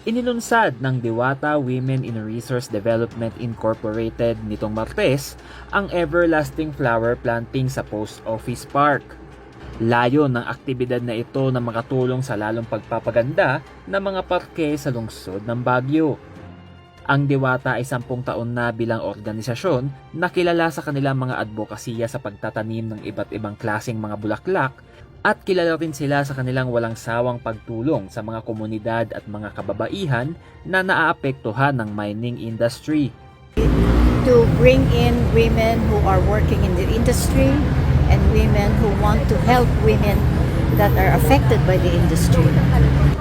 Inilunsad ng Diwata Women in Resource Development Incorporated nitong Martes ang Everlasting Flower Planting sa Post Office Park. Layo ng aktibidad na ito na makatulong sa lalong pagpapaganda ng mga parke sa lungsod ng Baguio. Ang Diwata ay 10 taon na bilang organisasyon na kilala sa kanilang mga advokasya sa pagtatanim ng iba't ibang klaseng mga bulaklak at kilala rin sila sa kanilang walang sawang pagtulong sa mga komunidad at mga kababaihan na naaapektuhan ng mining industry. To bring in women who are working in the industry and women who want to help women that are affected by the industry,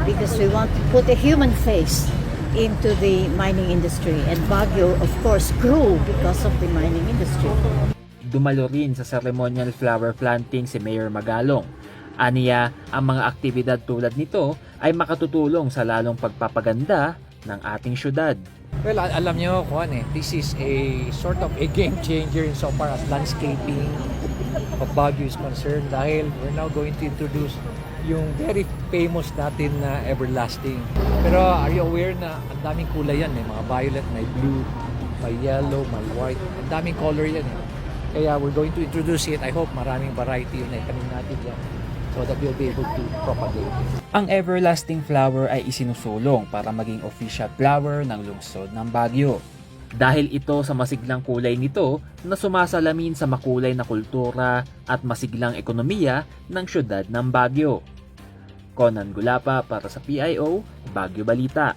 because we want to put a human face into the mining industry, and Baguio of course grew because of the mining industry. Dumalo rin sa ceremonial flower planting si Mayor Magalong. Aniya, ang mga aktibidad tulad nito ay makatutulong sa lalong pagpapaganda ng ating syudad. Well, alam nyo, this is a sort of a game changer in so far as landscaping of Baguio is concerned, dahil we're now going to introduce yung very famous natin na Everlasting. Pero are you aware na ang daming kulay yan? May mga violet, may blue, may yellow, may white. Ang daming color yan. Kaya we're going to introduce it. I hope maraming variety yung naitanim natin dyan, so that we'll be able to propagate. Ang Everlasting Flower ay isinusulong para maging official flower ng lungsod ng Baguio. Dahil ito sa masiglang kulay nito na sumasalamin sa makulay na kultura at masiglang ekonomiya ng syudad ng Baguio. Conan Gulapa para sa PIO, Baguio Balita.